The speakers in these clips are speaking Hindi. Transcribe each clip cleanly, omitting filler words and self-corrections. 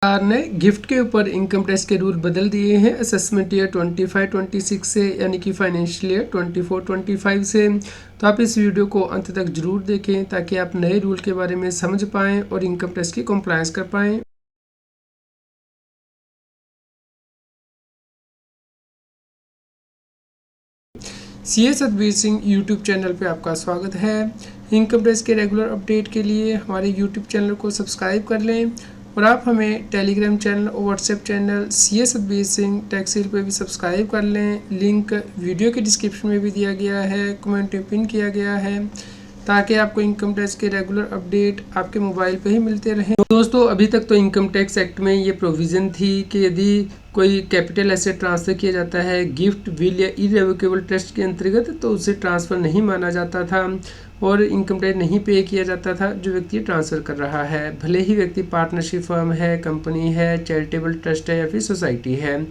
सरकार ने गिफ्ट के ऊपर इनकम टैक्स के रूल बदल दिए हैं असेसमेंट ईयर 25-26 से, यानी कि फाइनेंशियल ईयर 24-25 से। तो आप इस वीडियो को अंत तक जरूर देखें ताकि आप नए रूल के बारे में समझ पाएँ और इनकम टैक्स की कंप्लायंस कर पाएँ। CA Satbir Singh YouTube channel पे आपका स्वागत है। इनकम टैक्स के रेगुलर अपडेट के लिए हमारे यूट्यूब चैनल को सब्सक्राइब कर लें और आप हमें टेलीग्राम चैनल और WhatsApp channel CA Satbir Singh tax seal पे भी सब्सक्राइब कर लें। लिंक वीडियो के डिस्क्रिप्शन में भी दिया गया है, कमेंट में पिन किया गया है, ताकि आपको इनकम टैक्स के रेगुलर अपडेट आपके मोबाइल पे ही मिलते रहें। दोस्तों, अभी तक तो इनकम टैक्स एक्ट में ये प्रोविज़न थी कि यदि कोई कैपिटल एसेट ट्रांसफ़र किया जाता है गिफ्ट, विल या इरेवोकेबल ट्रस्ट के अंतर्गत, तो उसे ट्रांसफ़र नहीं माना जाता था और इनकम टैक्स नहीं पे किया जाता था जो व्यक्ति ट्रांसफ़र कर रहा है, भले ही व्यक्ति पार्टनरशिप फर्म है, कंपनी है, चैरिटेबल ट्रस्ट है या फिर सोसाइटी है।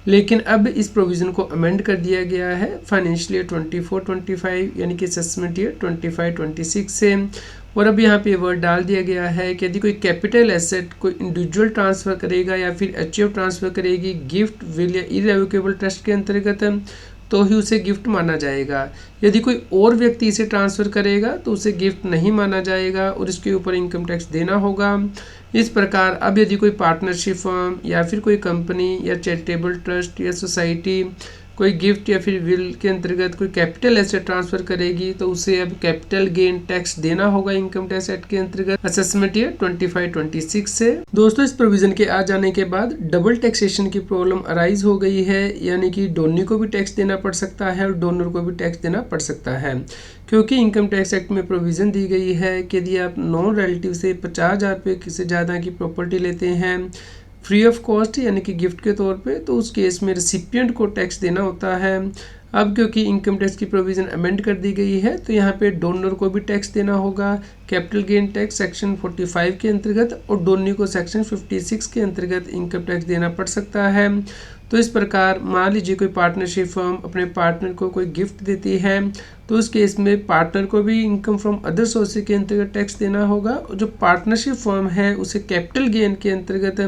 लेकिन अब इस प्रोविज़न को अमेंड कर दिया गया है फाइनेंशियल ईयर 24-25 यानी कि असेसमेंट ईयर 25-26 से। और अब यहाँ पे वर्ड डाल दिया गया है कि यदि कोई कैपिटल एसेट कोई इंडिविजुअल ट्रांसफ़र करेगा या फिर एचयूएफ ट्रांसफ़र करेगी गिफ्ट, विल या इरेवोकेबल ट्रस्ट के अंतर्गत, तो ही उसे गिफ्ट माना जाएगा। यदि कोई और व्यक्ति इसे ट्रांसफ़र करेगा तो उसे गिफ्ट नहीं माना जाएगा और इसके ऊपर इनकम टैक्स देना होगा। इस प्रकार अब यदि कोई पार्टनरशिप फर्म या फिर कोई कंपनी या चैरिटेबल ट्रस्ट या सोसाइटी कोई गिफ्ट या फिर विल के अंतर्गत कोई कैपिटल एसेट ट्रांसफ़र करेगी तो उसे अब कैपिटल गेन टैक्स देना होगा इनकम टैक्स एक्ट के अंतर्गत असेसमेंट ईयर 25-26 से। दोस्तों, इस प्रोविज़न के आ जाने के बाद डबल टैक्सेशन की प्रॉब्लम अराइज हो गई है, यानी कि डोनी को भी टैक्स देना पड़ सकता है और डोनर को भी टैक्स देना पड़ सकता है, क्योंकि इनकम टैक्स एक्ट में प्रोविज़न दी गई है कि यदि आप नॉन रिलेटिव से 50,000 रुपये से ज़्यादा की प्रॉपर्टी लेते हैं फ्री ऑफ कॉस्ट यानी कि गिफ्ट के तौर पे, तो उस केस में रेसिपिएंट को टैक्स देना होता है। अब क्योंकि इनकम टैक्स की प्रोविज़न अमेंड कर दी गई है तो यहाँ पे डोनर को भी टैक्स देना होगा कैपिटल गेन टैक्स सेक्शन 45 के अंतर्गत, और डोनी को सेक्शन 56 के अंतर्गत इनकम टैक्स देना पड़ सकता है। तो इस प्रकार मान लीजिए कोई पार्टनरशिप फर्म अपने पार्टनर को कोई गिफ्ट देती है तो उस केस में पार्टनर को भी इनकम फ्रॉम अदर सोर्सेज के अंतर्गत टैक्स देना होगा, और जो पार्टनरशिप फर्म है उसे कैपिटल गेन के अंतर्गत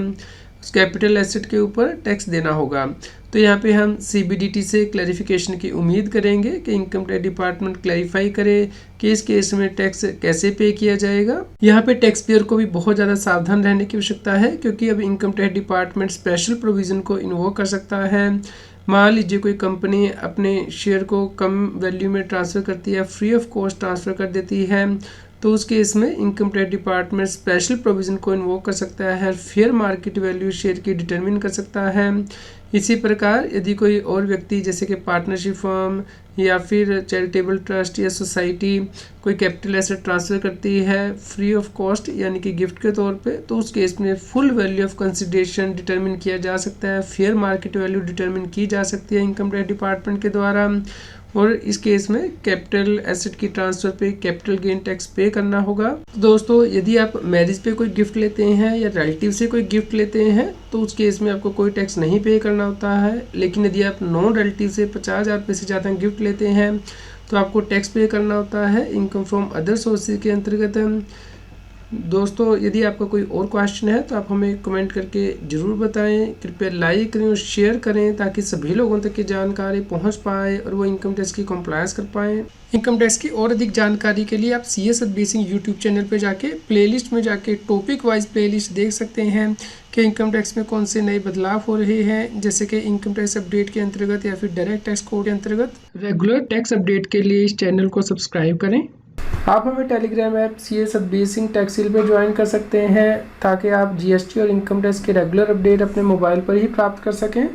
उस कैपिटल एसेट के ऊपर टैक्स देना होगा। तो यहाँ पे हम सीबीडीटी से क्लैरिफिकेशन की उम्मीद करेंगे कि इनकम टैक्स डिपार्टमेंट क्लैरिफाई करे कि इस केस में टैक्स कैसे पे किया जाएगा। यहाँ पे टैक्स पेयर को भी बहुत ज़्यादा सावधान रहने की आवश्यकता है, क्योंकि अब income tax department special provision को इन्वोक कर सकता है। मान लीजिए कोई कंपनी अपने शेयर को कम वैल्यू में ट्रांसफ़र करती है, फ्री ऑफ कॉस्ट ट्रांसफ़र कर देती है, तो उस केस में income tax department special provision को इन्वोक कर सकता है, फेयर मार्केट वैल्यू शेयर की डिटरमिन कर सकता है। इसी प्रकार यदि कोई और व्यक्ति जैसे कि पार्टनरशिप फर्म या फिर चैरिटेबल ट्रस्ट या सोसाइटी कोई कैपिटल एसेट ट्रांसफ़र करती है फ्री ऑफ कॉस्ट यानी कि गिफ्ट के तौर पे, तो उस केस में full value of consideration determine किया जा सकता है, फेयर मार्केट वैल्यू डिटरमिन की जा सकती है इनकम टैक्स डिपार्टमेंट के द्वारा, और इस केस में कैपिटल एसेट की ट्रांसफ़र पे कैपिटल गेन टैक्स पे करना होगा। दोस्तों, यदि आप मैरिज पे कोई गिफ्ट लेते हैं या रिलेटिव से कोई गिफ्ट लेते हैं तो उस केस में आपको कोई टैक्स नहीं पे करना होता है, लेकिन यदि आप नॉन रिलेटिव से 50,000 रुपये से ज़्यादा गिफ्ट लेते हैं तो आपको टैक्स पे करना होता है इनकम फ्रॉम अदर सोर्सेज के अंतर्गत। दोस्तों, यदि आपका कोई और क्वेश्चन है तो आप हमें कमेंट करके ज़रूर बताएं। कृपया लाइक करें और शेयर करें ताकि सभी लोगों तक की जानकारी पहुंच पाए और वो इनकम टैक्स की कंप्लायंस कर पाएँ। इनकम टैक्स की और अधिक जानकारी के लिए आप CA Satbir Singh YouTube channel पर जाके प्लेलिस्ट में जाके टॉपिक वाइज प्लेलिस्ट देख सकते हैं कि इनकम टैक्स में कौन से नए बदलाव हो रहे हैं, जैसे कि इनकम टैक्स अपडेट के अंतर्गत या फिर डायरेक्ट टैक्स कोड के अंतर्गत। रेगुलर टैक्स अपडेट के लिए इस चैनल को सब्सक्राइब करें। आप हमें Telegram app CA Satbir Singh tax seal पे ज्वाइन कर सकते हैं ताकि आप जीएसटी और इनकम टैक्स के रेगुलर अपडेट अपने मोबाइल पर ही प्राप्त कर सकें।